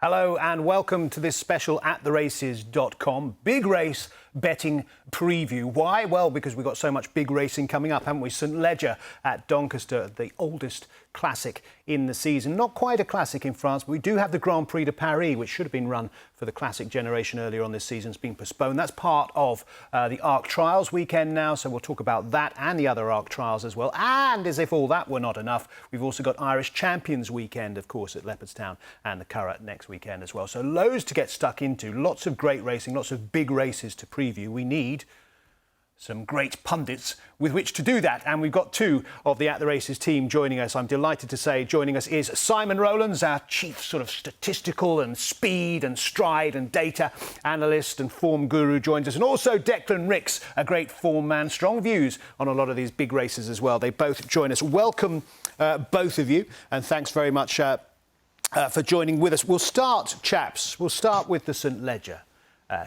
Hello and welcome to this special attheraces.com big race betting preview. Why? Well, because we've got so much big racing coming up, haven't we? St Leger at Doncaster, the oldest classic in the season. Not quite a classic in France, but we do have the Grand Prix de Paris, which should have been run for the classic generation earlier on this season. It's been postponed. That's part of the Arc Trials weekend now, so we'll talk about that and the other Arc Trials as well. And as if all that were not enough, we've also got Irish Champions weekend, of course, at Leopardstown and the Curragh next weekend as well. So loads to get stuck into, lots of great racing, lots of big races to preview. We need some great pundits with which to do that. And we've got two of the At The Races team joining us. I'm delighted to say joining us is Simon Rowlands, our chief sort of statistical and speed and stride and data analyst and form guru joins us. And also Declan Ricks, a great form man, strong views on a lot of these big races as well. They both join us. Welcome, both of you. And thanks very much for joining with us. We'll start, chaps, with the St Leger,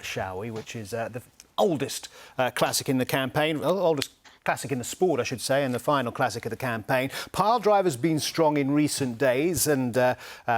shall we, which is the oldest classic in the campaign, oldest classic in the sport, I should say, and the final classic of the campaign. Pile driver's been strong in recent days, and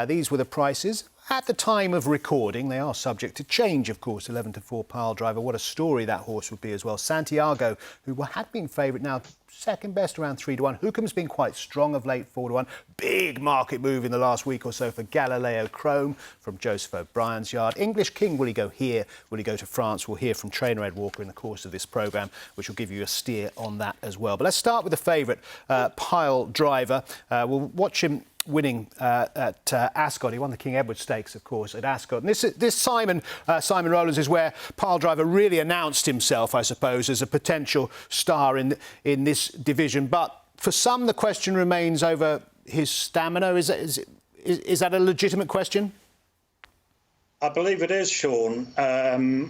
these were the prices. At the time of recording, they are subject to change, of course. 11-4 Pile Driver. What a story that horse would be as well. Santiago, who had been favourite, now second best around 3-1. Hookam's been quite strong of late, 4-1. Big market move in the last week or so for Galileo Chrome from Joseph O'Brien's yard. English King, will he go here? Will he go to France? We'll hear from trainer Ed Walker in the course of this programme, which will give you a steer on that as well. But let's start with the favourite, Pile Driver. We'll watch him winning at Ascot. He won the King Edward Stakes, of course, at Ascot. And this Simon Rowlands is where Pile Driver really announced himself, I suppose, as a potential star in this division. But for some, the question remains over his stamina. Is that a legitimate question? I believe it is, Sean. There's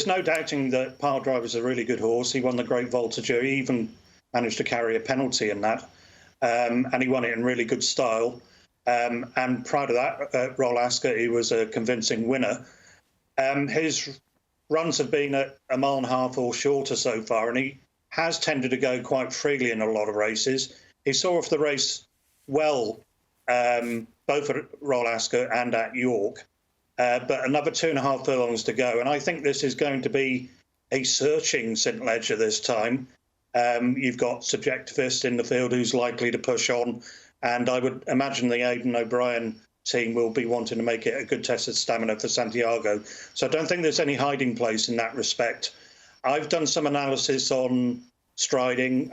no doubting that Pile Driver is a really good horse. He won the Great Voltigeur. He even managed to carry a penalty in that. And he won it in really good style. And prior to that, at Royal Ascot, he was a convincing winner. His runs have been at a mile and a half or shorter so far, and he has tended to go quite freely in a lot of races. He saw off the race well, both at Royal Ascot and at York, but another 2.5 furlongs to go. And I think this is going to be a searching St Leger this time. You've got Subjectivist in the field who's likely to push on, and I would imagine the Aidan O'Brien team will be wanting to make it a good test of stamina for Santiago. So I don't think there's any hiding place in that respect. I've done some analysis on striding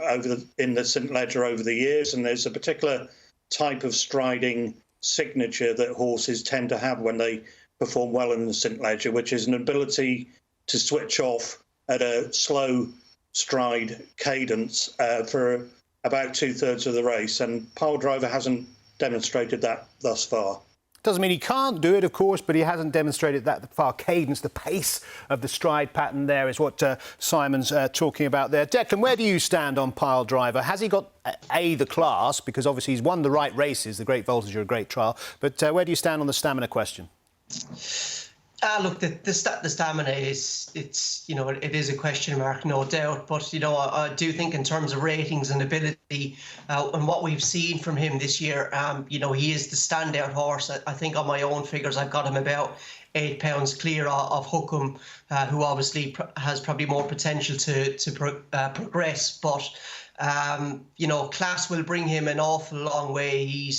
in the St Leger over the years, and there's a particular type of striding signature that horses tend to have when they perform well in the St Leger, which is an ability to switch off at a slow stride cadence for about 2/3 of the race, and Pile Driver hasn't demonstrated that thus far. Doesn't mean he can't do it, of course, but he hasn't demonstrated that far. Cadence, the pace of the stride pattern there is what Simon's talking about there. Declan, where do you stand on Pile Driver? Has he got the class? Because obviously he's won the right races, the Great Voltigeur, a great trial. But where do you stand on the stamina question? Look, the stamina is, it is a question mark, no doubt. But, I do think in terms of ratings and ability and what we've seen from him this year, he is the standout horse. I think on my own figures, I've got him about £8 clear of Hookham, who obviously has probably more potential to progress. But class will bring him an awful long way.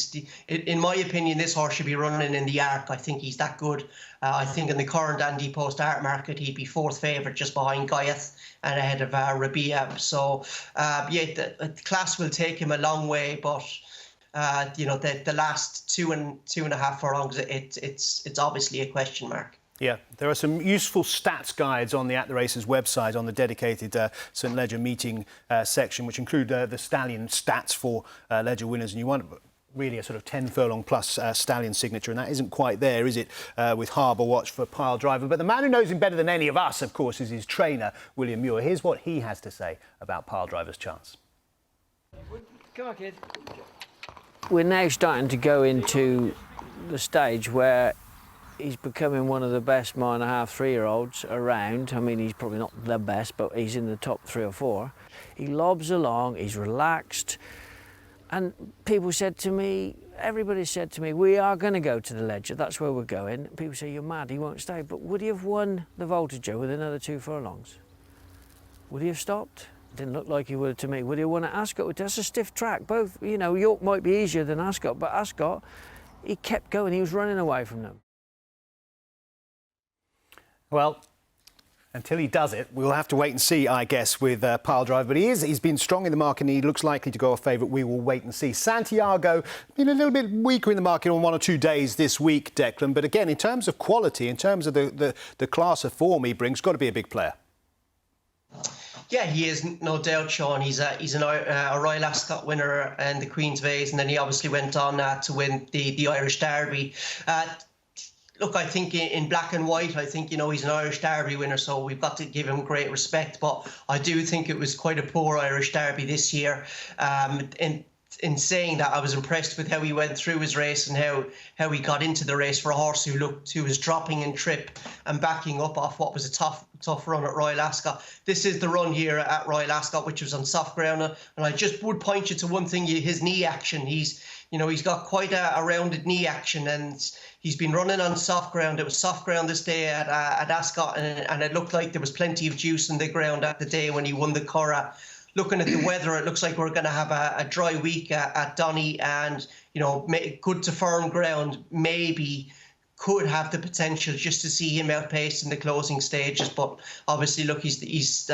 In my opinion, this horse should be running in the Arc. I think he's that good. I think in the current Andy Post Art market, he'd be fourth favourite just behind Gaiath and ahead of Rabia. So, the class will take him a long way, but the last 2.5 furlongs, it's obviously a question mark. Yeah, there are some useful stats guides on the At The Races website on the dedicated St Leger meeting section, which include the stallion stats for Leger winners. And you want really a sort of 10 furlong plus stallion signature, and that isn't quite there, is it, with Harbour Watch for Pile Driver. But the man who knows him better than any of us, of course, is his trainer, William Muir. Here's what he has to say about Pile Driver's chance. Come on, kid. We're now starting to go into the stage where he's becoming one of the best 1.5, 3-year-olds around. I mean, he's probably not the best, but he's in the top 3 or 4. He lobs along, he's relaxed. And people said to me, everybody said to me, we are going to go to the Leger, that's where we're going. People say, you're mad, he won't stay. But would he have won the Voltigeur with another 2 furlongs? Would he have stopped? Didn't look like he would to me. Would he have won at Ascot? That's a stiff track. Both, you know, York might be easier than Ascot, but Ascot, he kept going. He was running away from them. Well, until he does it, we'll have to wait and see, I guess, with Piledriver. But he's been strong in the market and he looks likely to go off favourite. We will wait and see. Santiago, been a little bit weaker in the market on 1 or 2 days this week, Declan. But again, in terms of quality, in terms of the class of form he brings, got to be a big player. Yeah, he is, no doubt, Sean. He's a Royal Ascot winner and the Queen's Vase, and then he obviously went on to win the Irish Derby. Look, I think in black and white, I think, you know, he's an Irish Derby winner, so we've got to give him great respect. But I do think it was quite a poor Irish Derby this year. In saying that, I was impressed with how he went through his race and how he got into the race for a horse who was dropping in trip and backing up off what was a tough run at Royal Ascot. This is the run here at Royal Ascot, which was on soft ground, and I just would point you to one thing: his knee action. He's got quite a rounded knee action, and he's been running on soft ground. It was soft ground this day at Ascot, and it looked like there was plenty of juice in the ground at the day when he won the Curragh. Looking at the weather, it looks like we're going to have a dry week at Donny, and, you know, good to firm ground maybe could have the potential just to see him outpaced in the closing stages. But obviously, look, he's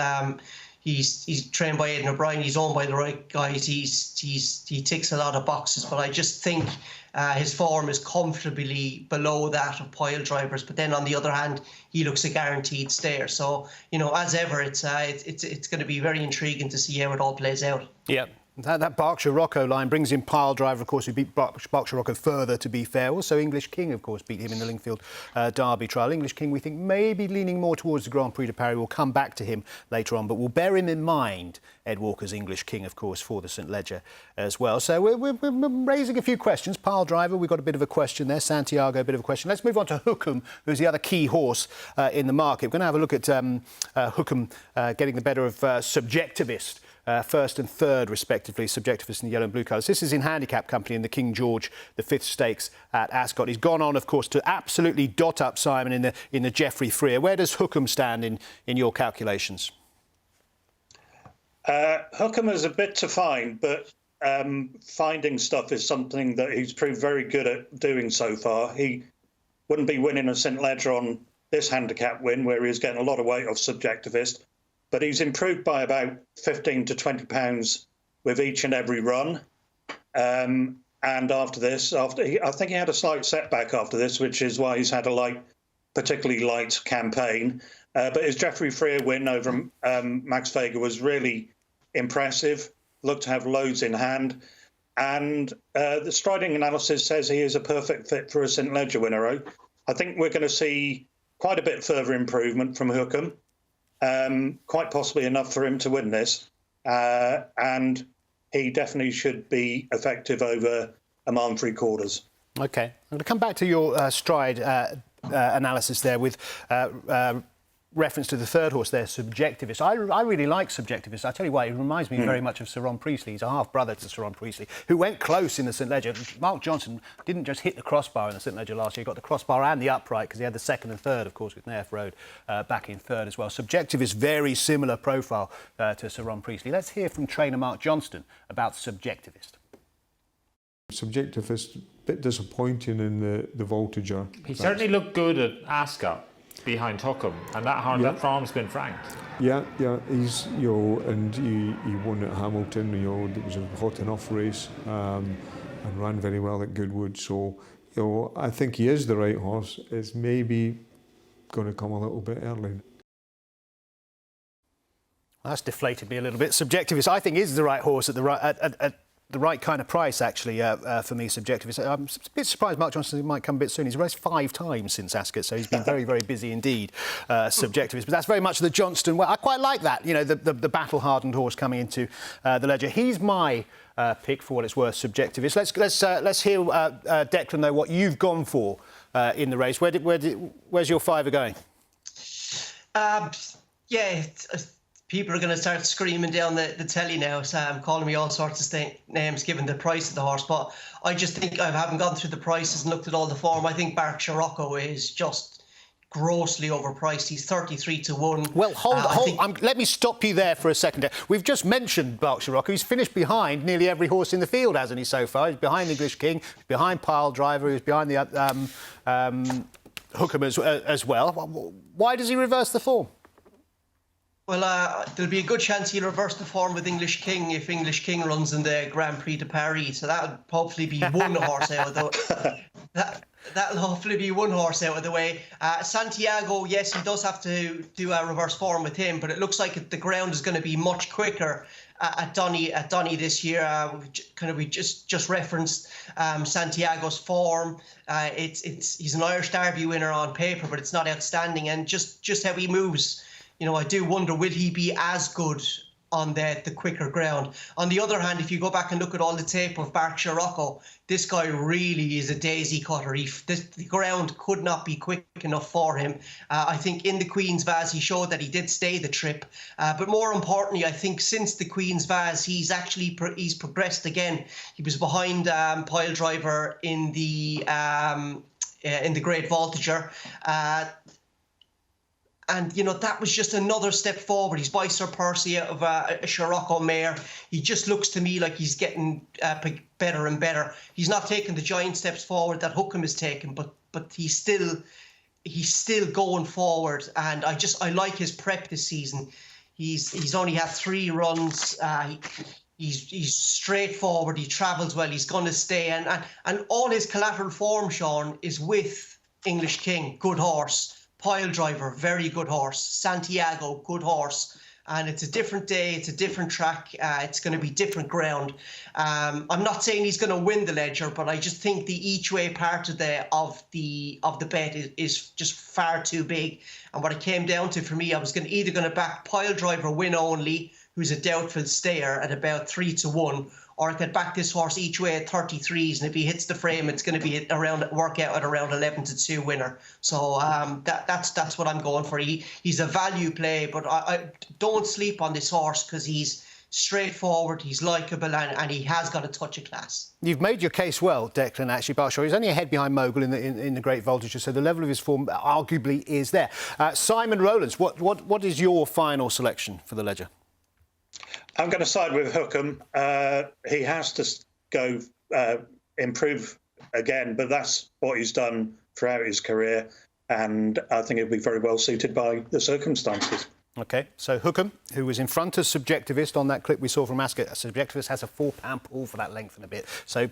trained by Aidan O'Brien. He's owned by the right guys. He ticks a lot of boxes, but I just think his form is comfortably below that of Piledriver's. But then on the other hand, he looks a guaranteed stayer. So, you know, as ever, it's going to be very intriguing to see how it all plays out. Yeah. That Berkshire Rocco line brings in Piledriver, of course, who beat Berkshire Rocco further, to be fair. Also, English King, of course, beat him in the Lingfield Derby trial. English King, we think, may be leaning more towards the Grand Prix de Paris. We'll come back to him later on, but we'll bear him in mind, Ed Walker's English King, of course, for the St Leger as well. So we're raising a few questions. Piledriver, we've got a bit of a question there. Santiago, a bit of a question. Let's move on to Hookham, who's the other key horse in the market. We're going to have a look at Hookham getting the better of Subjectivist. First and third, respectively, Subjectivist in the yellow and blue colours. This is in handicap company in the King George V Stakes at Ascot. He's gone on, of course, to absolutely dot up Simon in the Geoffrey Freer. Where does Hookham stand in your calculations? Hookham is a bit to find, but finding stuff is something that he's proved very good at doing so far. He wouldn't be winning a St Leger on this handicap win, where he was getting a lot of weight off Subjectivist. But he's improved by about 15 to 20 pounds with each and every run. And after this, I think he had a slight setback after this, which is why he's had a particularly light campaign. But his Geoffrey Freer win over Max Vega was really impressive. Looked to have loads in hand. And the striding analysis says he is a perfect fit for a St Leger winner. I think we're going to see quite a bit further improvement from Hookham. Quite possibly enough for him to win this. And he definitely should be effective over a mile and 3/4. OK. I'm going to come back to your stride analysis there with reference to the third horse there, Subjectivist. I really like Subjectivist. I tell you why, it reminds me very much of Sir Ron Priestley. He's a half-brother to Sir Ron Priestley, who went close in the St Leger. Mark Johnson didn't just hit the crossbar in the St Leger last year. He got the crossbar and the upright, because he had the second and third, of course, with Nairth Road back in third as well. Subjectivist, very similar profile to Sir Ron Priestley. Let's hear from trainer Mark Johnston about Subjectivist. Subjectivist, a bit disappointing in the Voltigeur. He certainly looked good at Ascot behind Hookham, and that form's been franked. Yeah, he's and he won at Hamilton. It was a hot enough race, and ran very well at Goodwood. So I think he is the right horse. It's maybe going to come a little bit early. That's deflated me a little bit. Subjectivist, I think, is the right horse at the right kind of price, actually, for me, Subjectivist. I'm a bit surprised Mark Johnson might come a bit soon. He's raced 5 times since Ascot, so he's been very, very busy indeed, Subjectivist. But that's very much the Johnston way. I quite like that, you know, the battle-hardened horse coming into the Leger. He's my pick, for what it's worth, Subjectivist. Let's hear, Declan, though, what you've gone for in the race. Where's your fiver going? People are going to start screaming down the telly now, Sam, calling me all sorts of names given the price of the horse. But I just think I haven't gone through the prices and looked at all the form. I think Berkshire Rocco is just grossly overpriced. He's 33 to 1. Well, let me stop you there for a second. We've just mentioned Berkshire Rocco. He's finished behind nearly every horse in the field, hasn't he, so far? He's behind English King, behind Pile Driver, he's behind the Hookham as well. Why does he reverse the form? Well, there'll be a good chance he'll reverse the form with English King if English King runs in the Grand Prix de Paris. So that would hopefully be one horse out of the that'll hopefully be one horse out of the way. Santiago, yes, he does have to do a reverse form with him, but it looks like the ground is going to be much quicker at Donny this year. We just referenced Santiago's form. He's an Irish Derby winner on paper, but it's not outstanding, and just how he moves. I do wonder, will he be as good on the quicker ground? On the other hand, if you go back and look at all the tape of Berkshire Rocco, this guy really is a daisy cutter. The ground could not be quick enough for him. I think in the Queen's Vase, he showed that he did stay the trip. But more importantly, I think since the Queen's Vase, he's progressed again. He was behind Pile Driver in the Great Voltager. And, that was just another step forward. He's by Sir Percy out of a Scirocco mare. He just looks to me like he's getting better and better. He's not taking the giant steps forward that Hookham is taking, but he's still going forward. And I like his prep this season. He's only had 3 runs. He's straightforward. He travels well. He's going to stay. And all his collateral form, Sean, is with English King, good horse. Pile Driver, very good horse. Santiago, good horse. And it's a different day. It's a different track. It's going to be different ground. I'm not saying he's going to win the Leger, but I just think the each way part of the bet is just far too big. And what it came down to for me, I was either going to back Pile Driver win only, who's a doubtful stayer at about 3 to 1, or I could back this horse each way at 33s, and if he hits the frame, it's going to be work out at around 11 to 2 winner. So that's what I'm going for. He's a value play, but I don't sleep on this horse because he's straightforward, he's likeable, and he has got a touch of class. You've made your case well, Declan, actually, Berkshire. He's only a head behind Mogul in the Great Voltager, so the level of his form arguably is there. Simon Rowlands, what is your final selection for the Leger? I'm going to side with Hookham. He has to go improve again, but that's what he's done throughout his career, and I think he'll be very well suited by the circumstances. OK, so Hookham, who was in front of Subjectivist on that clip we saw from Ascot. Subjectivist has a £4 pull for that length and a bit. So,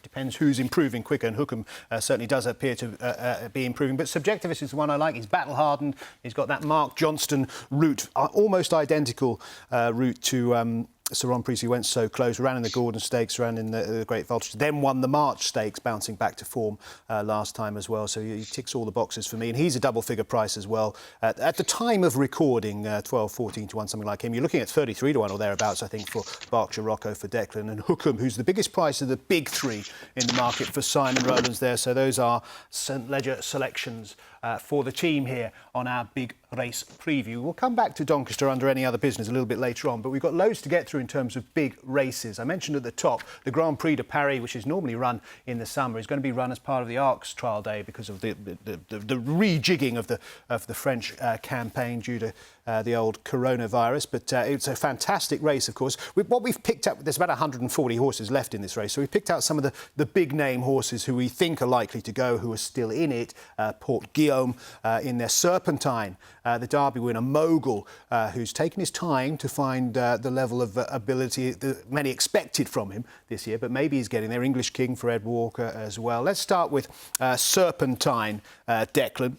depends who's improving quicker, and Hookham certainly does appear to be improving. But Subjectivist is the one I like. He's battle-hardened. He's got that Mark Johnston route, almost identical route to Sir Ron Priestley. Went so close, ran in the Gordon Stakes, ran in the Great Voltager, then won the March Stakes, bouncing back to form last time as well. So he ticks all the boxes for me, and he's a double-figure price as well. At the time of recording, 12, 14 to 1, something like him. You're looking at 33 to 1 or thereabouts, I think, for Berkshire Rocco, for Declan, and Hookham, who's the biggest price of the big 3 in the market for Simon Rowlands there. So those are St Leger selections for the team here on our big race preview. We'll come back to Doncaster under any other business a little bit later on, but we've got loads to get through in terms of big races. I mentioned at the top the Grand Prix de Paris, which is normally run in the summer, is going to be run as part of the Arcs trial day because of the rejigging of the French campaign due to the old coronavirus. But it's a fantastic race, of course. What we've picked up, there's about 140 horses left in this race, so we've picked out some of the big name horses who we think are likely to go, who are still in it. Port Guillaume in their Serpentine, the Derby winner Mogul, who's taken his time to find the level of ability that many expected from him this year, but maybe he's getting there. English King for Ed Walker as well. Let's start with Serpentine, Declan,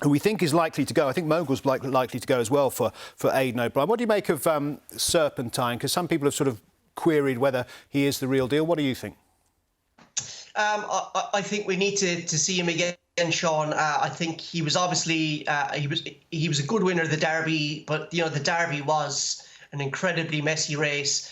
who we think is likely to go. I think Mogul's likely to go as well for Aidan O'Brien. What do you make of Serpentine? Because some people have sort of queried whether he is the real deal. What do you think? I think we need to see him again, Sean. I think he was obviously he was a good winner of the Derby, but the Derby was an incredibly messy race.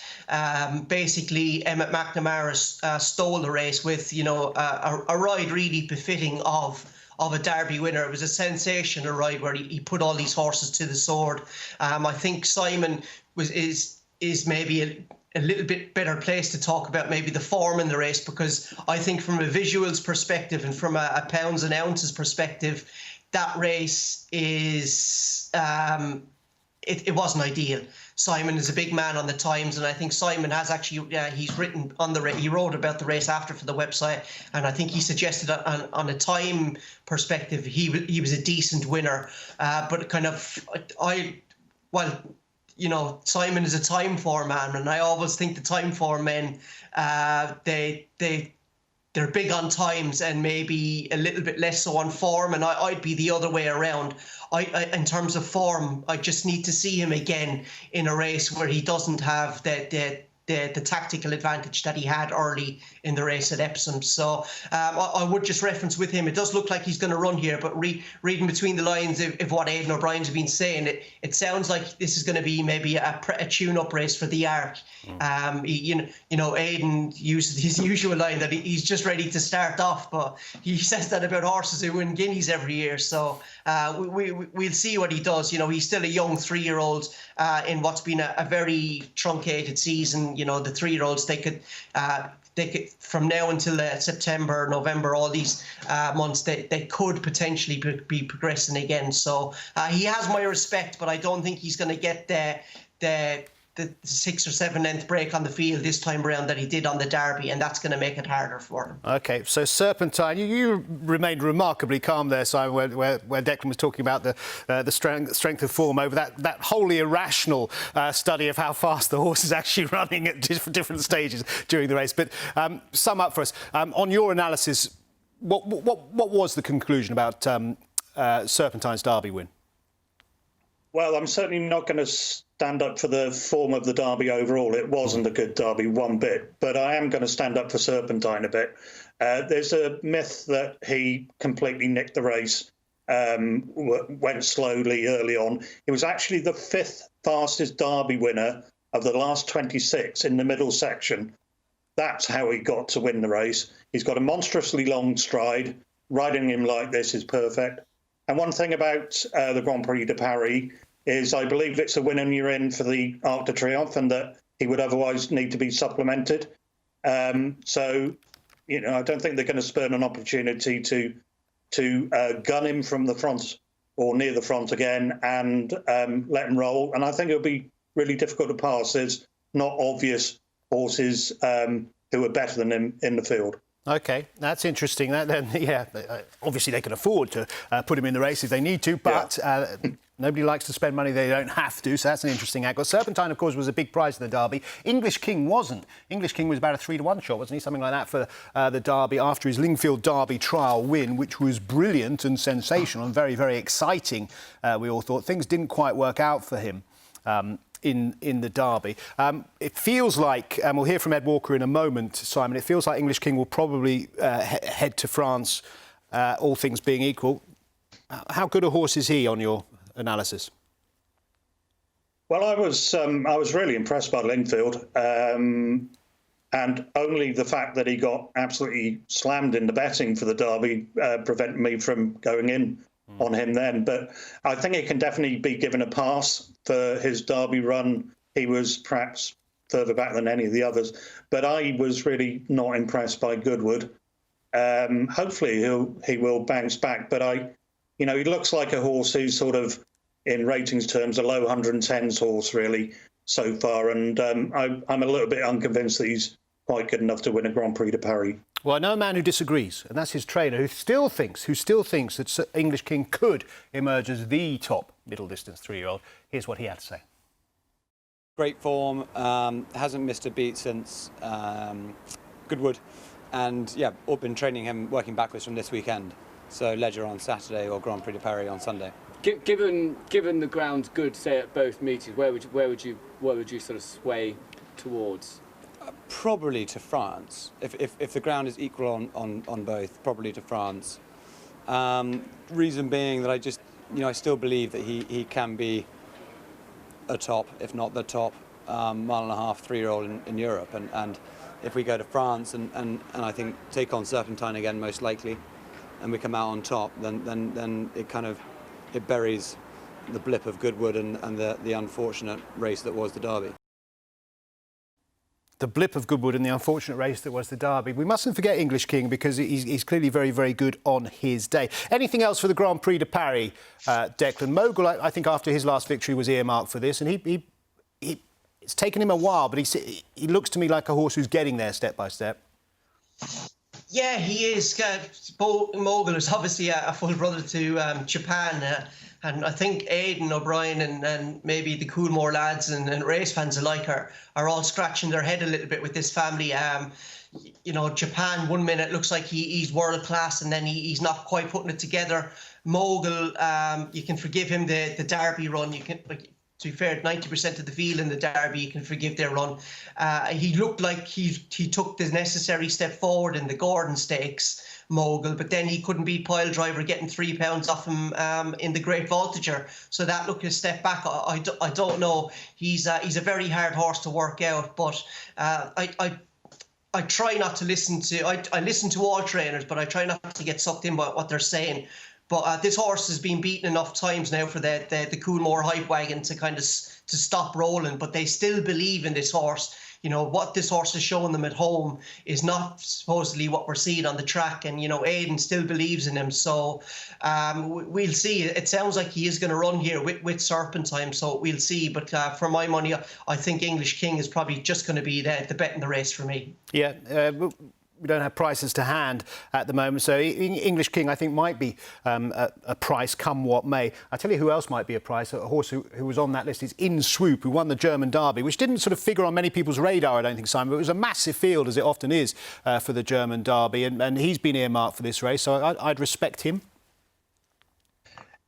Basically, Emmett McNamara stole the race with a ride really befitting of of a Derby winner. It was a sensational ride where he put all these horses to the sword. I think Simon is maybe a little bit better place to talk about maybe the form in the race, because I think from a visuals perspective and from a pounds and ounces perspective, that race is it wasn't ideal. Simon is a big man on the times, and I think Simon has actually he's written on the he wrote about the race after for the website, and I think he suggested on a time perspective he was a decent winner, but kind of you know, Simon is a time form man, and I always think the time form men, they're big on times and maybe a little bit less so on form, and I'd be the other way around. I in terms of form, I just need to see him again in a race where he doesn't have the tactical advantage that he had early in the race at Epsom. So I would just reference with him, it does look like he's going to run here, but reading between the lines of what Aidan O'Brien's have been saying, it sounds like this is going to be maybe a tune-up race for the Arc. You know, Aidan used his usual line that he's just ready to start off, but he says that about horses who win guineas every year. So we'll see what he does. You know, he's still a young 3-year-old in what's been a very truncated season. You know, the 3-year-olds, they could from now until September, November, all these months, they could potentially be progressing again. So he has my respect, but I don't think he's going to get the 6 or 7 length break on the field this time around that he did on the Derby, and that's going to make it harder for him. OK, so Serpentine, you remained remarkably calm there, Simon, where Declan was talking about the strength of form over that wholly irrational study of how fast the horse is actually running at different stages during the race. But sum up for us. On your analysis, what was the conclusion about Serpentine's Derby win? Well, I'm certainly not going to stand up for the form of the Derby overall. It wasn't a good Derby one bit, but I am going to stand up for Serpentine a bit. There's a myth that he completely nicked the race, went slowly early on. He was actually the 5th fastest Derby winner of the last 26 in the middle section. That's how he got to win the race. He's got a monstrously long stride. Riding him like this is perfect. And one thing about the Grand Prix de Paris is I believe it's a win and you're in for the Arc de Triomphe, and that he would otherwise need to be supplemented. So, you know, I don't think they're going to spurn an opportunity to gun him from the front or near the front again and let him roll. And I think it'll be really difficult to pass. There's not obvious horses who are better than him in the field. OK, that's interesting. Obviously they can afford to put him in the race if they need to, but nobody likes to spend money they don't have to, so that's an interesting angle. Serpentine, of course, was a big prize in the Derby. English King wasn't. English King was about a 3-to-1 shot, wasn't he? Something like that for the Derby after his Lingfield Derby trial win, which was brilliant and sensational and very, very exciting, we all thought. Things didn't quite work out for him. In the Derby. It feels like, and we'll hear from Ed Walker in a moment, Simon, it feels like English King will probably head to France, all things being equal. How good a horse is he on your analysis? Well, I was really impressed by Lingfield, and only the fact that he got absolutely slammed in the betting for the Derby prevented me from going in on him then. But I think he can definitely be given a pass for his Derby run. He was perhaps further back than any of the others, but I was really not impressed by Goodwood. Hopefully he will bounce back, but he looks like a horse who's sort of, in ratings terms, a low 110s horse really so far, and I'm a little bit unconvinced that he's quite good enough to win a Grand Prix de Paris. Well, I know a man who disagrees, and that's his trainer, who still thinks that English King could emerge as the top middle-distance 3-year-old. Here's what he had to say. Great form, hasn't missed a beat since Goodwood, and yeah, I've been training him working backwards from this weekend. So Leger on Saturday or Grand Prix de Paris on Sunday. Given the ground's good, say at both meetings, where would you sort of sway towards? Probably to France. If the ground is equal on both, probably to France. Reason being that I still believe that he can be a top, if not the top, 1.5, 3-year-old in Europe. And if we go to France and I think take on Serpentine again, most likely, and we come out on top, then it buries the blip of Goodwood and the unfortunate race that was the Derby. The blip of Goodwood and the unfortunate race that was the Derby. We mustn't forget English King, because he's clearly very, very good on his day. Anything else for the Grand Prix de Paris, Declan? Mogul, I think after his last victory, was earmarked for this, and it's taken him a while, but he looks to me like a horse who's getting there step by step. Yeah, he is. Mogul is obviously a full brother to Japan. And I think Aidan O'Brien and maybe the Coolmore lads and race fans alike are all scratching their head a little bit with this family. You know, Japan, one minute looks like he's world class, and then he's not quite putting it together. Mogul, you can forgive him the Derby run. You can, to be fair, 90% of the field in the Derby, you can forgive their run. He looked like he took the necessary step forward in the Gordon Stakes, Mogul, but then he couldn't beat Pile Driver, getting £3 off him in the Great Voltager. So that looked a step back. I don't know. He's a very hard horse to work out, but I try not to listen to. I listen to all trainers, but I try not to get sucked in by what they're saying. But this horse has been beaten enough times now for the Coolmore hype wagon to kind of to stop rolling. But they still believe in this horse. You know, what this horse has shown them at home is not supposedly what we're seeing on the track. And, you know, Aidan still believes in him. So we'll see. It sounds like he is going to run here with Serpentine. So we'll see. But for my money, I think English King is probably just going to be the bet in the race for me. Yeah. We don't have prices to hand at the moment, so English King, I think, might be a price, come what may. I tell you who else might be a price. A horse who was on that list is In Swoop, who won the German Derby, which didn't sort of figure on many people's radar, I don't think, Simon. But it was a massive field, as it often is, for the German Derby, and he's been earmarked for this race, so I'd respect him.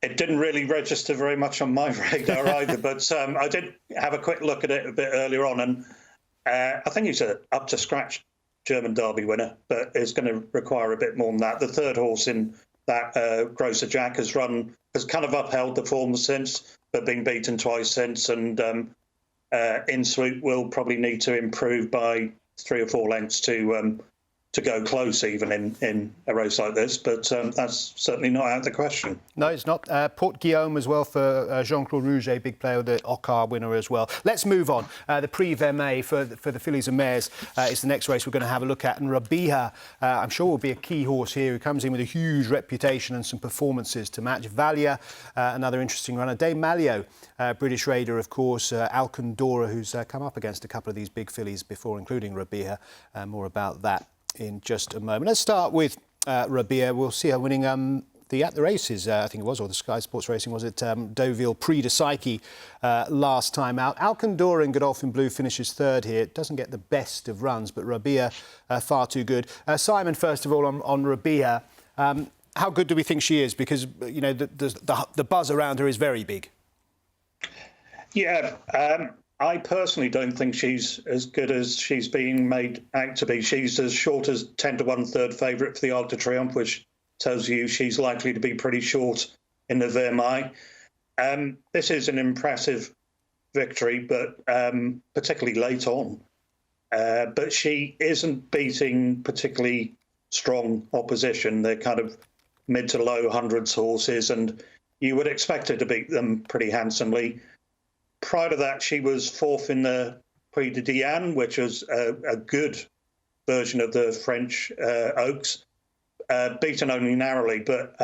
It didn't really register very much on my radar either, but I did have a quick look at it a bit earlier on, and I think he's up to scratch German Derby winner, but it's going to require a bit more than that. The third horse in that, Grosser Jack, has kind of upheld the form since, but been beaten twice since, and In Swoop will probably need to improve by 3 or 4 lengths to go close even in a race like this, but that's certainly not out of the question. No, it's not. Port Guillaume as well for Jean-Claude Rouget, big player, the Ocar winner as well. Let's move on. The Prix Vermeil for the fillies and mares is the next race we're going to have a look at, and Rabiha, I'm sure, will be a key horse here, who comes in with a huge reputation and some performances to match. Valia, another interesting runner. Dame Malio, British Raider, of course. Alcandora, who's come up against a couple of these big fillies before, including Rabiha. More about that in just a moment. Let's start with Rabiha. We'll see her winning the At the Races, I think it was, or the Sky Sports Racing, was it? Deauville Prix de Psyche last time out. Alcandora in Godolphin Blue finishes third here. It doesn't get the best of runs, but Rabiha far too good. Simon, first of all, on Rabiha, how good do we think she is? Because, you know, the buzz around her is very big. Yeah, I personally don't think she's as good as she's being made out to be. She's as short as 10 to 1/3 favourite for the Arc de Triomphe, which tells you she's likely to be pretty short in the Vermeil. This is an impressive victory, but particularly late on. But she isn't beating particularly strong opposition. They're kind of mid to low hundreds horses, and you would expect her to beat them pretty handsomely. Prior to that, she was fourth in the Prix de Diane, which was a good version of the French Oaks, beaten only narrowly. But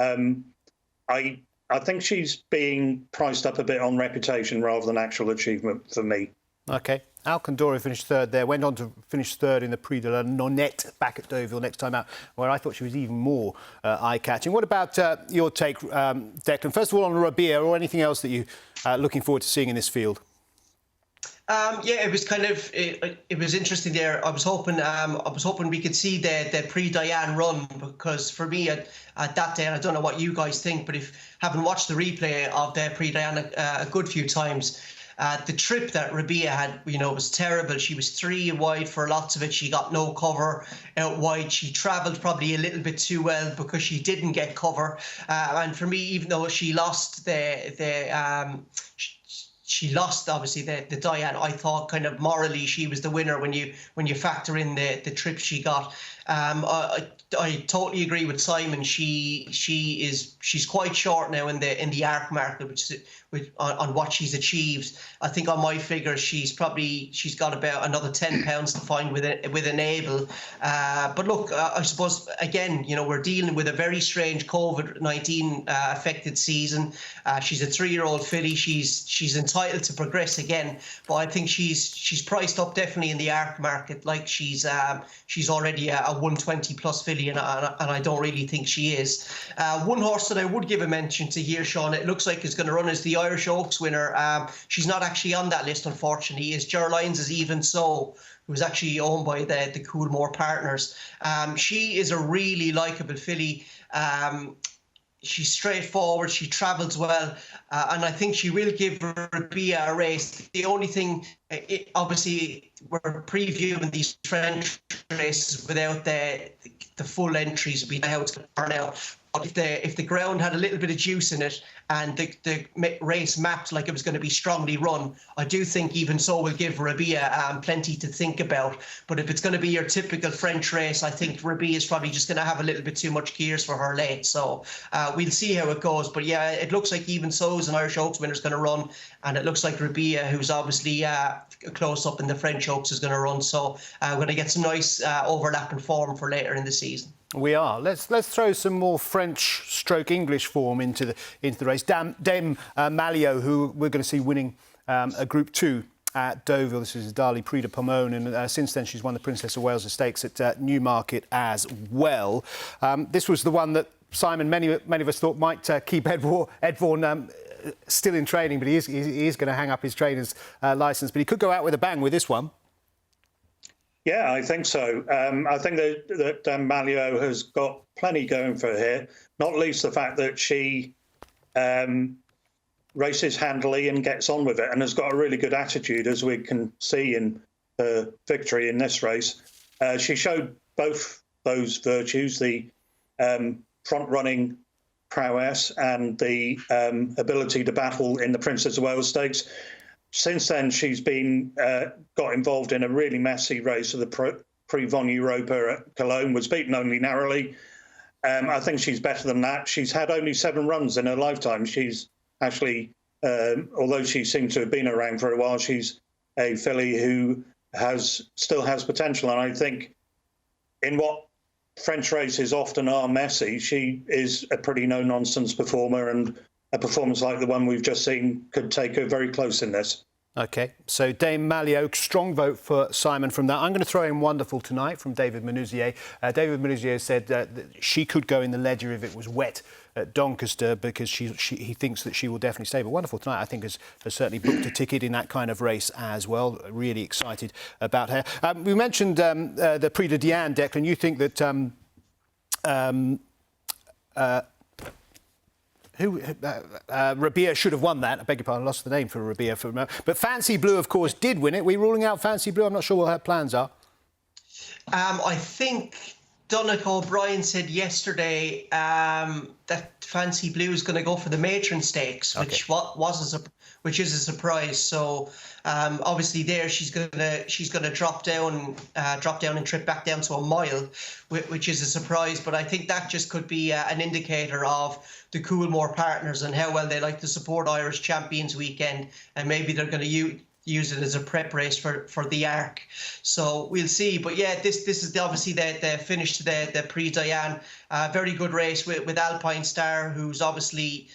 I think she's being priced up a bit on reputation rather than actual achievement for me. OK. Alcandora finished third there, went on to finish third in the Prix de la Nonette back at Deauville next time out, where I thought she was even more eye-catching. What about your take, Declan? First of all, on Rabiha, or anything else that you looking forward to seeing in this field? Yeah, it was kind of it was interesting there. I was hoping we could see the Prix Diane run, because for me at that day, and I don't know what you guys think, but if having watched the replay of the Prix Diane a good few times, the trip that Rabiha had, you know, was terrible. She was 3 wide for lots of it. She got no cover out wide. She travelled probably a little bit too well because she didn't get cover. And for me, even though she lost she lost obviously the Diane, I thought kind of morally she was the winner when you factor in the trip she got. I totally agree with Simon. She's quite short now in the arc market, which on what she's achieved. I think on my figures she's got about another £10 to find with an able. But look, I suppose again, we're dealing with a very strange COVID-19 affected season. She's a 3-year-old filly. She's entitled to progress again, but I think she's priced up definitely in the arc market. Like she's already a 120 plus filly, and I don't really think she is. One horse that I would give a mention to here, Sean, it looks like is going to run as the Irish Oaks winner. She's not actually on that list, unfortunately. Is Rowlands Even So, who's actually owned by the Coolmore partners. She is a really likeable filly. She's straightforward, she travels well, and I think she will give Rabia a race. The only thing, obviously, we're previewing these French races without the full entries. We know how it's going to turn out. If the ground had a little bit of juice in it and the race mapped like it was going to be strongly run, I do think Even So will give Rabia plenty to think about. But if it's going to be your typical French race, I think Rabia is probably just going to have a little bit too much gears for her late. So we'll see how it goes. But yeah, it looks like Even So is an Irish Oaks winner is going to run, and it looks like Rabia, who's obviously close up in the French Oaks, is going to run. So we're going to get some nice overlapping form for later in the season. We are. Let's throw some more French/English form into the race. Dame Malio, who we're going to see winning a Group 2 at Deauville. This is Dali Prix de Pomone, and since then she's won the Princess of Wales Stakes at Newmarket as well. This was the one that Simon, many of us thought might keep Edvorn still in training, but he is going to hang up his trainer's licence. But he could go out with a bang with this one. Yeah, I think so. I think that Malio has got plenty going for her here, not least the fact that she races handily and gets on with it, and has got a really good attitude, as we can see in her victory in this race. She showed both those virtues, the front-running prowess and the ability to battle in the Princess of Wales Stakes. Since then, she's been got involved in a really messy race of the Prix Von Europa at Cologne, was beaten only narrowly. I think she's better than that. She's had only 7 runs in her lifetime. She's actually, although she seemed to have been around for a while, she's a filly who still has potential. And I think in what French races often are messy, she is a pretty no-nonsense performer, and a performance like the one we've just seen could take her very close in this. OK, so Dame Malio, strong vote for Simon from that. I'm going to throw in Wonderful Tonight from David Menouzier. David Menouzier said that she could go in the Leger if it was wet at Doncaster, because he thinks that she will definitely stay. But Wonderful Tonight, I think, has certainly booked a ticket in that kind of race as well. Really excited about her. We mentioned the Prix de Diane, Declan. You think that Rabia should have won that. I beg your pardon, I lost the name for Rabia for a moment. But Fancy Blue, of course, did win it. We're ruling out Fancy Blue. I'm not sure what her plans are. I think Donnacha O'Brien said yesterday that Fancy Blue is going to go for the Matron Stakes, which is a surprise. So obviously there she's gonna drop down and trip back down to a mile, which is a surprise. But I think that just could be an indicator of the Coolmore partners and how well they like to support Irish Champions Weekend, and maybe they're going to use it as a prep race for the Arc. So we'll see. But yeah, this is obviously the finish to the Prix Diane. Very good race with Alpine Star, who's obviously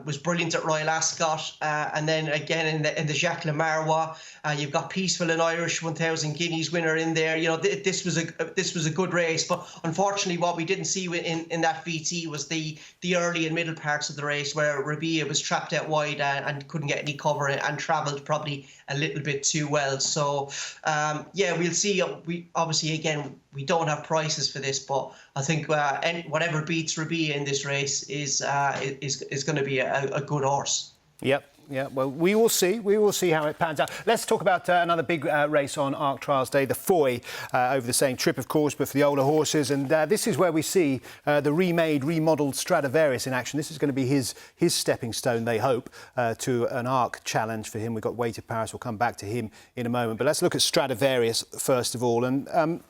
was brilliant at Royal Ascot, and then again in the Jacques Le Marois, you've got Peaceful and Irish 1,000 guineas winner in there. You know, this was a good race, but unfortunately, what we didn't see in that VT was the early and middle parts of the race, where Rabia was trapped out wide and couldn't get any cover and travelled probably a little bit too well. So yeah, we'll see. We obviously, again, we don't have prices for this, but I think whatever beats Rabia in this race is going to be a good horse. Yep. Yeah, well, we will see. We will see how it pans out. Let's talk about another big race on Arc Trials Day, the Foy, over the same trip, of course, but for the older horses. And this is where we see the remodelled Stradivarius in action. This is going to be his stepping stone, they hope, to an Arc challenge for him. We've got Weighted Paris. We'll come back to him in a moment. But let's look at Stradivarius first of all. And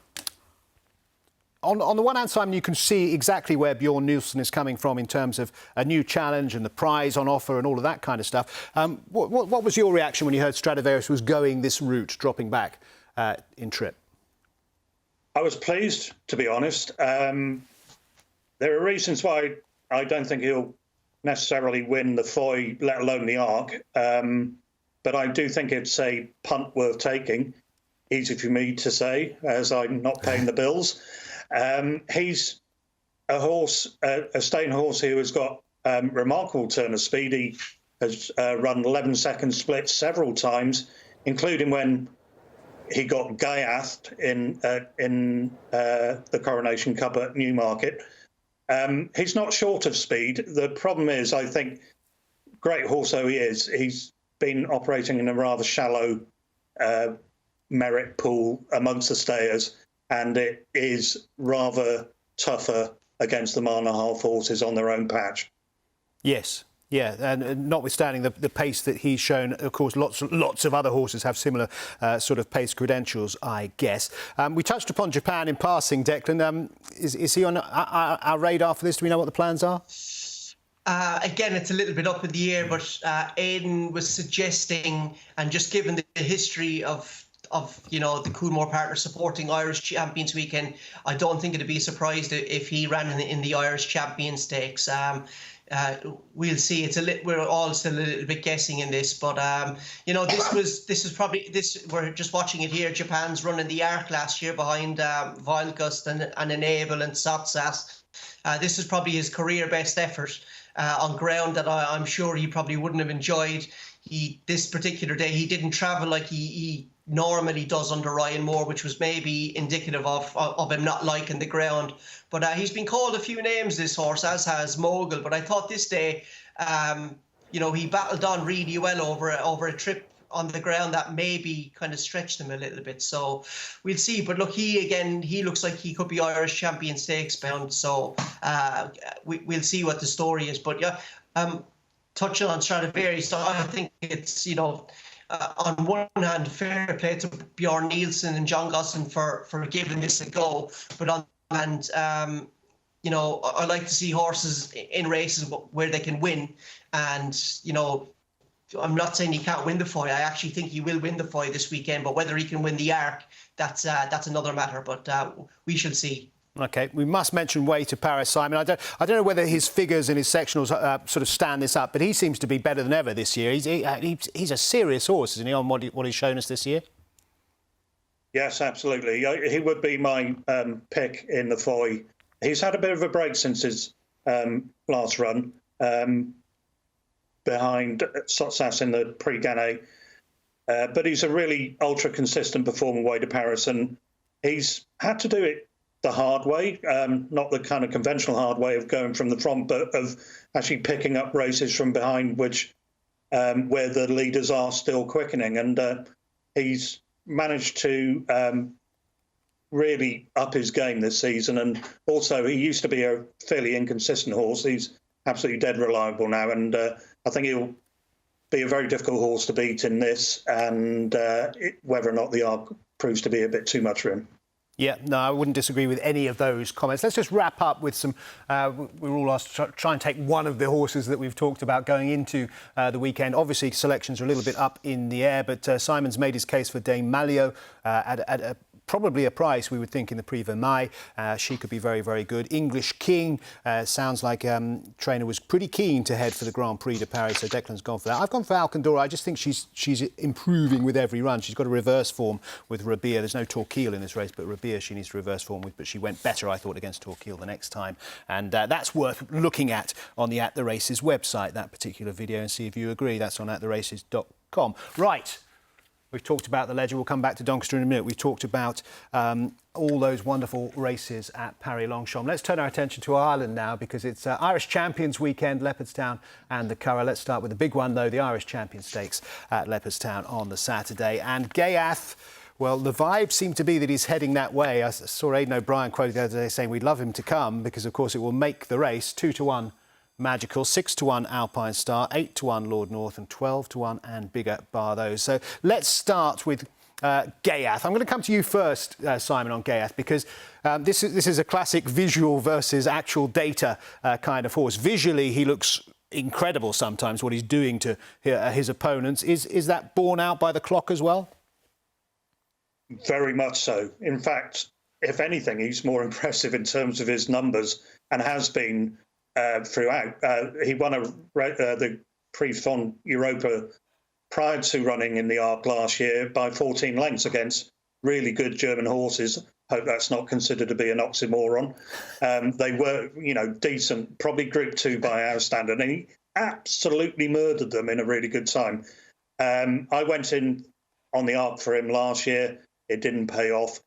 on the one hand, Simon, you can see exactly where Bjorn Nielsen is coming from in terms of a new challenge and the prize on offer and all of that kind of stuff. What was your reaction when you heard Stradivarius was going this route, dropping back in trip? I was pleased, to be honest. There are reasons why I don't think he'll necessarily win the Foy, let alone the Arc. But I do think it's a punt worth taking. Easy for me to say, as I'm not paying the bills. He's a horse, a staying horse who has got remarkable turn of speed. He has run 11-second splits several times, including when he got Gaiathed in the Coronation Cup at Newmarket. He's not short of speed. The problem is, I think, great horse though he is, he's been operating in a rather shallow merit pool amongst the stayers, and it is rather tougher against the mile and a half horses on their own patch. Yes. Yeah, and notwithstanding the pace that he's shown, of course, lots of other horses have similar sort of pace credentials, I guess. We touched upon Japan in passing, Declan. Is he on our radar for this? Do we know what the plans are? Again, it's a little bit up in the air, but Aidan was suggesting, and just given the history of the Coolmore partner supporting Irish Champions Weekend, I don't think it'd be surprised if he ran in the Irish Champion Stakes. We'll see. We're all still a little bit guessing in this, but this is probably we're just watching it here. Japan's running the Arc last year behind Wildgust and Enable and Sotsas. This is probably his career best effort on ground that I'm sure he probably wouldn't have enjoyed. This particular day he didn't travel like he normally does under Ryan Moore, which was maybe indicative of him not liking the ground. But he's been called a few names, this horse, as has Mogul. But I thought this day, he battled on really well over a trip on the ground that maybe kind of stretched him a little bit. So we'll see. But look, he looks like he could be Irish Champion Stakes bound. So we'll see what the story is. But yeah, touching on Stradivarius, so I think it's, on one hand, fair play to Bjorn Nielsen and John Gosson for giving this a go. But on the other hand, I like to see horses in races where they can win. And, I'm not saying he can't win the Foy. I actually think he will win the Foy this weekend. But whether he can win the Arc, that's another matter. But we shall see. OK, we must mention Way to Paris, Simon. I don't know whether his figures and his sectionals sort of stand this up, but he seems to be better than ever this year. He's a serious horse, isn't he, on what he's shown us this year? Yes, absolutely. He would be my pick in the Foy. He's had a bit of a break since his last run behind Sotsas in the Prix-Gannet. But he's a really ultra-consistent performer, Way to Paris, and he's had to do it the hard way, not the kind of conventional hard way of going from the front, but of actually picking up races from behind, which where the leaders are still quickening. And he's managed to really up his game this season. And also, he used to be a fairly inconsistent horse. He's absolutely dead reliable now. And I think he'll be a very difficult horse to beat in this. And whether or not the Arc proves to be a bit too much for him. Yeah, no, I wouldn't disagree with any of those comments. Let's just wrap up with some... we're all asked to try and take one of the horses that we've talked about going into the weekend. Obviously, selections are a little bit up in the air, but Simon's made his case for Dame Malio at probably a price, we would think, in the Prix Vermeil. She could be very, very good. English King sounds like trainer was pretty keen to head for the Grand Prix de Paris, so Declan's gone for that. I've gone for Alcandora. I just think she's improving with every run. She's got a reverse form with Rabia. There's no Torquil in this race, but Rabia she needs to reverse form with, but she went better, I thought, against Torquil the next time. And that's worth looking at on the At The Races website, that particular video, and see if you agree. That's on attheraces.com. Right. We've talked about the Leger. We'll come back to Doncaster in a minute. We've talked about all those wonderful races at Paris-Longchamp. Let's turn our attention to Ireland now, because it's Irish Champions Weekend, Leopardstown and the Curragh. Let's start with the big one, though, the Irish Champion Stakes at Leopardstown on the Saturday. And Gaiath, well, the vibe seemed to be that he's heading that way. I saw Aidan O'Brien quoted the other day saying we'd love him to come because, of course, it will make the race 2-1 Magical, 6-1 Alpine Star, 8-1 Lord North and 12-1 and bigger bar those. So let's start with Gayath. I'm going to come to you first, Simon, on Gayath, because this is a classic visual versus actual data kind of horse. Visually, he looks incredible sometimes, what he's doing to his opponents. Is that borne out by the clock as well? Very much so. In fact, if anything, he's more impressive in terms of his numbers and has been throughout. He won the Prix Fond Europa prior to running in the Arc last year by 14 lengths against really good German horses. Hope that's not considered to be an oxymoron. They were, decent, probably Group 2 by our standard, and he absolutely murdered them in a really good time. I went in on the Arc for him last year. It didn't pay off.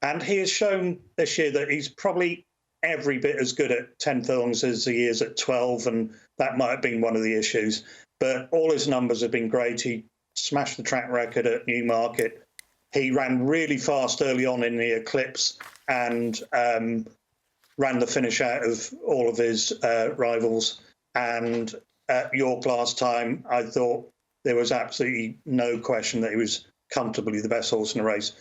And he has shown this year that he's probably every bit as good at 10 furlongs as he is at 12, and that might have been one of the issues. But all his numbers have been great. He smashed the track record at Newmarket. He ran really fast early on in the Eclipse and ran the finish out of all of his rivals. And at York last time, I thought there was absolutely no question that he was comfortably the best horse in the race.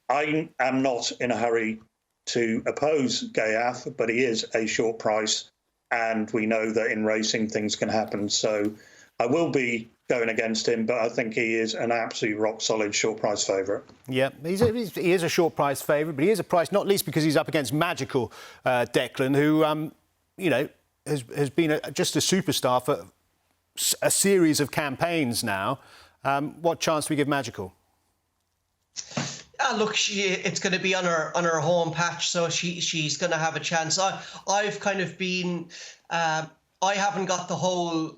I am not in a hurry to oppose Gayath, but he is a short price, and we know that in racing things can happen. So I will be going against him, but I think he is an absolute rock-solid short-price favourite. Yeah, he is a short-price favourite, but he is a price not least because he's up against Magical Declan, who, has been just a superstar for a series of campaigns now. What chance do we give Magical? Look, it's going to be on her home patch, so she's going to have a chance. I've kind of been, I haven't got the whole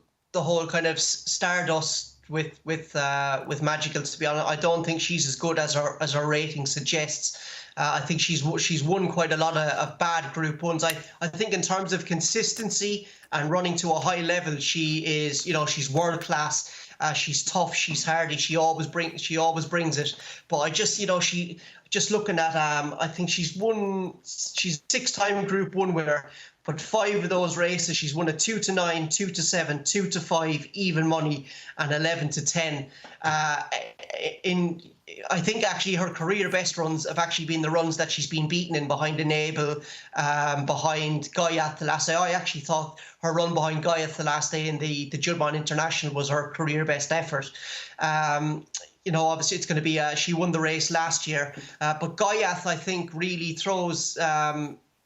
kind of stardust with Magical, to be honest. I don't think she's as good as her rating suggests. I think she's won quite a lot of bad Group 1s. I think in terms of consistency and running to a high level, she is, she's world class. She's tough, she's hardy, she always brings it. But I just, she just looking at I think she's a 6-time Group 1 winner, but 5 of those races she's won a 2-9, 2-7, 2-5 even money, and 11-10. I think actually her career best runs have actually been the runs that she's been beaten in, behind Enable, behind Gayath the last day. I actually thought her run behind Gayath the last day in the Juddmonte International was her career best effort. Obviously it's going to be, she won the race last year, but Gayath, I think, really throws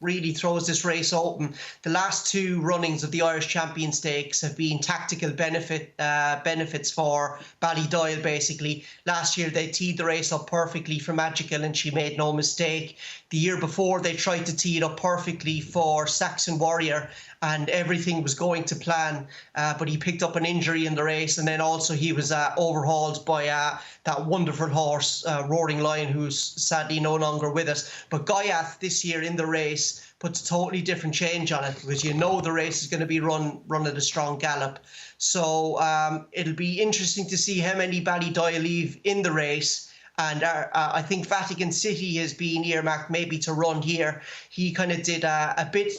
this race open. The last 2 runnings of the Irish Champion Stakes have been tactical benefits for Ballydoyle, basically. Last year, they teed the race up perfectly for Magical, and she made no mistake. The year before, they tried to tee it up perfectly for Saxon Warrior, and everything was going to plan, but he picked up an injury in the race, and then also he was overhauled by that wonderful horse, Roaring Lion, who's sadly no longer with us. But Gayath this year in the race puts a totally different change on it, because the race is going to be run at a strong gallop. So it'll be interesting to see how many Ballydoyle leave in the race. And I think Vatican City has been earmarked maybe to run here. He kind of did a bit.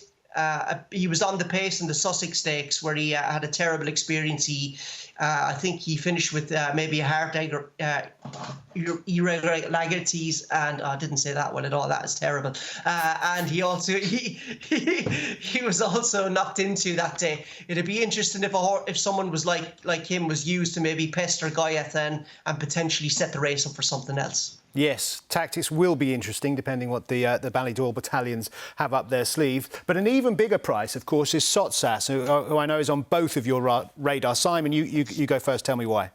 He was on the pace in the Sussex Stakes, where he had a terrible experience. I think he finished with maybe a heart irregularities, and I didn't say that well at all. That is terrible. And he also he was also knocked into that day. It'd be interesting if someone was like him was used to maybe pester Gayath and potentially set the race up for something else. Yes, tactics will be interesting depending what the Ballydoyle battalions have up their sleeve. But an even bigger price, of course, is Sotsas, who I know is on both of your radar. Simon, you go first. Tell me why.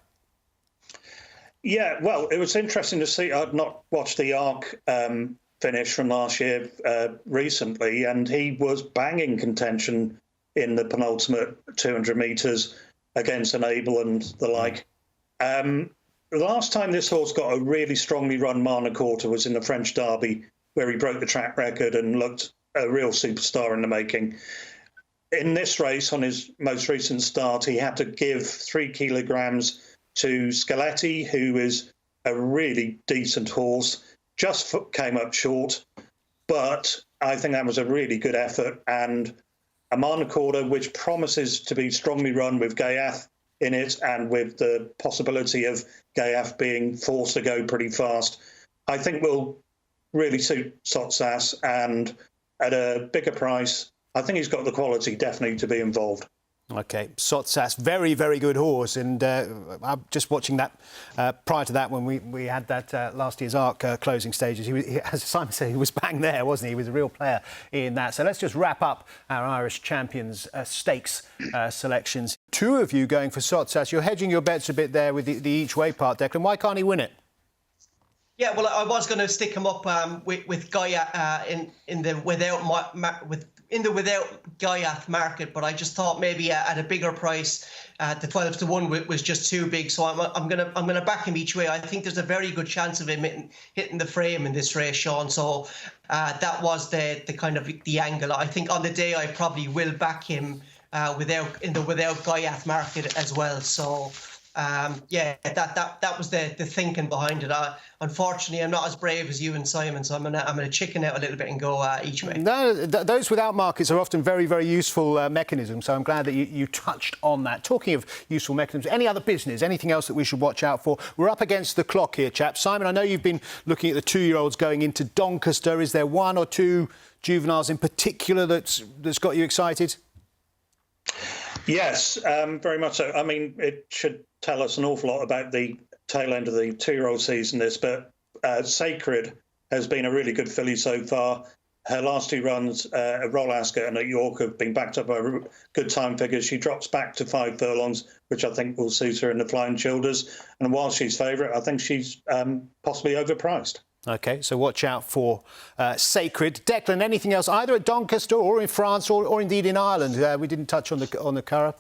Yeah, well, it was interesting to see. I'd not watched the Arc finish from last year recently, and he was banging contention in the penultimate 200 metres against Enable and the like. The last time this horse got a really strongly run Marna Quarter was in the French Derby, where he broke the track record and looked a real superstar in the making. In this race, on his most recent start, he had to give 3 kilograms to Scaletti, who is a really decent horse, just came up short. But I think that was a really good effort. And a Marna Quarter, which promises to be strongly run with Gayath in it, and with the possibility of Gayaf being forced to go pretty fast, I think will really suit Sotsas, and at a bigger price, I think he's got the quality definitely to be involved. OK, Sotsas, very, very good horse. And I'm just watching that prior to that when we had that last year's ARC closing stages. As Simon said, he was bang there, wasn't he? He was a real player in that. So let's just wrap up our Irish Champions Stakes selections. Two of you going for Sotsas. You're hedging your bets a bit there with the each-way part, Declan. Why can't he win it? Yeah, well, I was going to stick him up with Gaia in the without Gaiath market, but I just thought maybe at a bigger price, the 12 to 1 was just too big. So I'm gonna back him each way. I think there's a very good chance of him hitting the frame in this race, Sean. So that was the kind of the angle. I think on the day I probably will back him without Gaiath market as well. So. Yeah, that was the thinking behind it. Unfortunately, I'm not as brave as you and Simon, so I'm gonna chicken out a little bit and go each way. No, those without markets are often very, very useful mechanisms. So I'm glad that you touched on that. Talking of useful mechanisms, any other business, anything else that we should watch out for? We're up against the clock here, chaps. Simon, I know you've been looking at the 2-year-olds going into Doncaster. Is there one or two juveniles in particular that's got you excited? Yes, very much so. I mean, it should tell us an awful lot about the tail end of the 2-year-old season, this, but Sacred has been a really good filly so far. Her last 2 runs at Rowlands and at York have been backed up by good time figures. She drops back to 5 furlongs, which I think will suit her in the Flying Childers. And while she's favourite, I think she's possibly overpriced. OK, so watch out for Sacred. Declan, anything else, either at Doncaster or in France or indeed in Ireland? We didn't touch on the Curragh.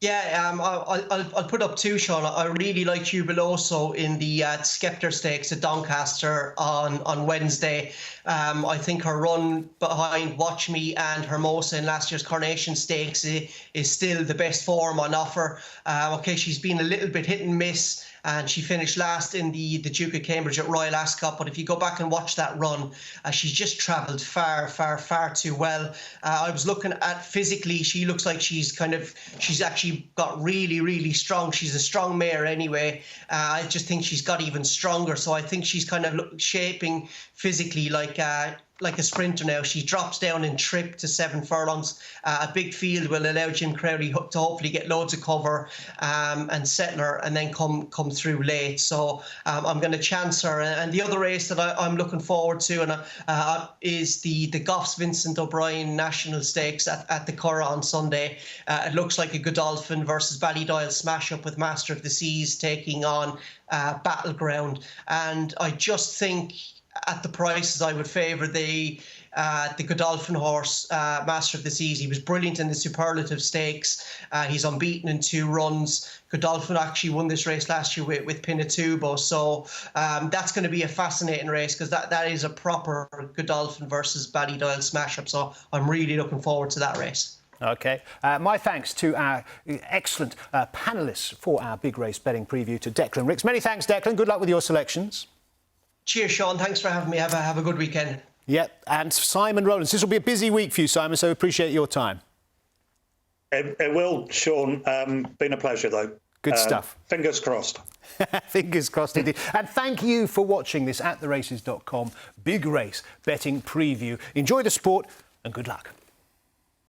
Yeah, I'll put up 2, Sean. I really like Jubiloso in the Scepter Stakes at Doncaster on Wednesday. I think her run behind Watch Me and Hermosa in last year's Coronation Stakes is still the best form on offer. OK, she's been a little bit hit and miss, and she finished last in the Duke of Cambridge at Royal Ascot. But if you go back and watch that run, she's just travelled far, far, far too well. I was looking at physically, she looks like she's actually got really, really strong. She's a strong mare anyway. I just think she's got even stronger. So I think she's kind of shaping physically like a sprinter now. She drops down in trip to 7 furlongs. A big field will allow Jim Crowley to hopefully get loads of cover and settle her and then come through late. So I'm going to chance her. And the other race that I'm looking forward to is the Goffs Vincent O'Brien National Stakes at the Curragh on Sunday. It looks like a Godolphin versus Ballydoyle smash up with Master of the Seas taking on Battleground. And I just think at the prices I would favour the Godolphin horse, Master of the Seas. He was brilliant in the Superlative Stakes. He's unbeaten in 2 runs. Godolphin actually won this race last year with Pinatubo. So that's going to be a fascinating race because that is a proper Godolphin versus Ballydoyle smash-up. So I'm really looking forward to that race. OK. My thanks to our excellent panellists for our big race betting preview, to Declan Ricks. Many thanks, Declan. Good luck with your selections. Cheers, Sean. Thanks for having me. Have a good weekend. Yep. And Simon Rowlands. This will be a busy week for you, Simon, so appreciate your time. It will, Sean. Been a pleasure, though. Good stuff. Fingers crossed. Fingers crossed indeed. And thank you for watching this at theraces.com big race betting preview. Enjoy the sport and good luck.